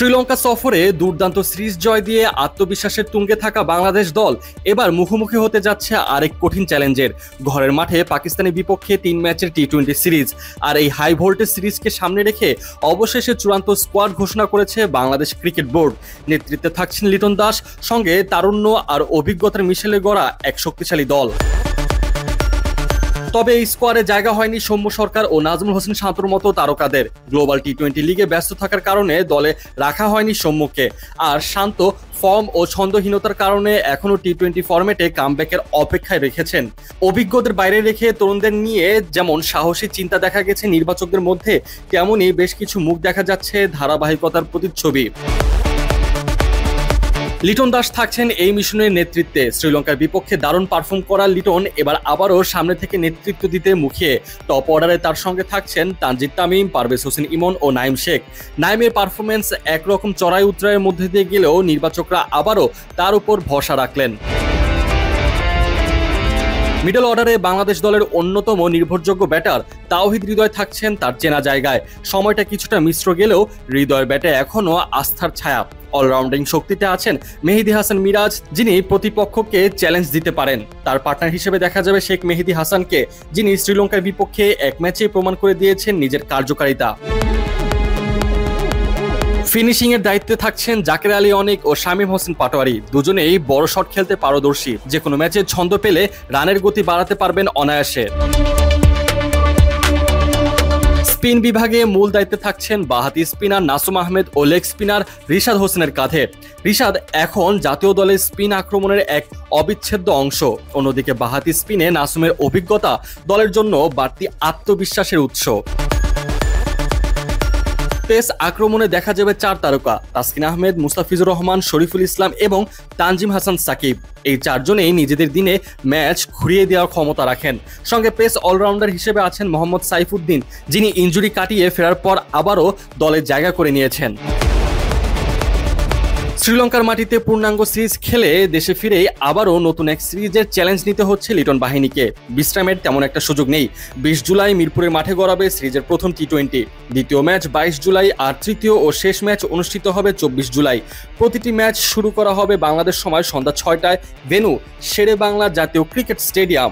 শ্রীলঙ্কা সফরে দুর্দান্ত সিরিজ জয় দিয়ে আত্মবিশ্বাসের তুঙ্গে থাকা বাংলাদেশ দল এবার মুখোমুখি হতে যাচ্ছে আরেক কঠিন চ্যালেঞ্জের। ঘরের মাঠে পাকিস্তানের বিপক্ষে 3 ম্যাচের টি-20 সিরিজ। আর এই হাই ভোল্টেজ সিরিজকে সামনে রেখে অবশেষে চূড়ান্ত স্কোয়াড ঘোষণা করেছে বাংলাদেশ ক্রিকেট বোর্ড। নেতৃত্বে থাকছেন লিটন দাস, সঙ্গে তারুণ্য আর অভিজ্ঞতার মিশেলে গড়া এক শক্তিশালী দল। তবে এই স্কোয়াডে জায়গা হয়নি সৌম্য সরকার ও নাজমুল হোসেন শান্তর মতো তারকাদের। গ্লোবাল টি-20 লিগে ব্যস্ত থাকার কারণে দলে রাখা হয়নি সৌম্যকে। আর শান্ত ফর্ম ও ছন্দহীনতার কারণে এখনও টি-20 ফরম্যাটে কামব্যাকের অপেক্ষায় রেখেছেন। অভিজ্ঞদের বাইরে রেখে তরুণদের নিয়ে যেমন সাহসী চিন্তা দেখা গেছে নির্বাচকদের মধ্যে, তেমনই বেশ কিছু মুখ দেখা যাচ্ছে ধারাবাহিকতার প্রতিচ্ছবি। লিটন দাস থাকছেন এই মিশনের নেতৃত্বে। শ্রীলঙ্কার বিপক্ষে দারুণ পারফর্ম করা লিটন এবার আবারও সামনে থেকে নেতৃত্ব দিতে মুখিয়ে। টপ অর্ডারে তার সঙ্গে থাকছেন তানজিদ তামিম, পারভেজ হোসেন ইমন ও নাইম শেখ। নাইমের পারফরমেন্স একরকম চড়াই উতরাইয়ের মধ্যে দিয়ে গেলেও নির্বাচকরা আবারও তার উপর ভরসা রাখলেন। মিডল অর্ডারে বাংলাদেশ দলের অন্যতম নির্ভরযোগ্য ব্যাটার তাওহিদ হৃদয় থাকছেন তার চেনা জায়গায়। সময়টা কিছুটা মিশ্র গেলেও হৃদয়ের ব্যাটে এখনও আস্থার ছায়া। অলরাউন্ডিং শক্তিতে আছেন মেহেদী হাসান মিরাজ, যিনি প্রতিপক্ষকে চ্যালেঞ্জ দিতে পারেন। তার পার্টনার হিসেবে দেখা যাবে শেখ মেহেদী হাসানকে, যিনি শ্রীলঙ্কার বিপক্ষে এক ম্যাচেই প্রমাণ করে দিয়েছেন নিজের কার্যকারিতা। ফিনিশিং এর দায়িত্বে থাকছেন জাকের আলী অনিক ও শামীম হোসেন পাটোয়ারি। দুজনেই বড় শট খেলতে পারদর্শী। যে কোনো ম্যাচে ছন্দ পেলে রানের গতি বাড়াতে পারবেন অনায়াসে। স্পিন বিভাগে মূল দায়িত্বে থাকছেন বাঁহাতি স্পিনার নাসুম আহমেদ ও লেগ স্পিনার রিশাদ হোসেনের কাঁধে। রিশাদ এখন জাতীয় দলের স্পিন আক্রমণের এক অবিচ্ছেদ্য অংশ। অন্যদিকে বাঁহাতি স্পিনে নাসুমের অভিজ্ঞতা দলের জন্য বাড়তি আত্মবিশ্বাসের উৎস। পেস আক্রমণে দেখা যাবে 4 তারকা: তাসকিন আহমেদ, মুস্তাফিজুর রহমান, শরীফুল ইসলাম এবং তানজিম হাসান সাকিব। এই 4 জনেই নিজেদের দিনে ম্যাচ ঘুরিয়ে দেওয়ার ক্ষমতা রাখেন। সঙ্গে পেস অলরাউন্ডার হিসেবে আছেন মোহাম্মদ সাইফুদ্দিন, যিনি ইনজুরি কাটিয়ে ফেরার পর আবারও দলে জায়গা করে নিয়েছেন। শ্রীলঙ্কার মাটিতে পূর্ণাঙ্গ সিরিজ খেলে দেশে ফিরেই আবারও নতুন এক সিরিজের চ্যালেঞ্জ নিতে হচ্ছে লিটন বাহিনীকে। বিশ্রামের তেমন একটা সুযোগ নেই। 20 জুলাই মিরপুরের মাঠে গড়াবে সিরিজের প্রথম টি-20। দ্বিতীয় ম্যাচ 22 জুলাই আর তৃতীয় ও শেষ ম্যাচ অনুষ্ঠিত হবে 24 জুলাই। প্রতিটি ম্যাচ শুরু করা হবে বাংলাদেশ সময় সন্ধ্যা 6টায়। ভেন্যু শেরে বাংলা জাতীয় ক্রিকেট স্টেডিয়াম।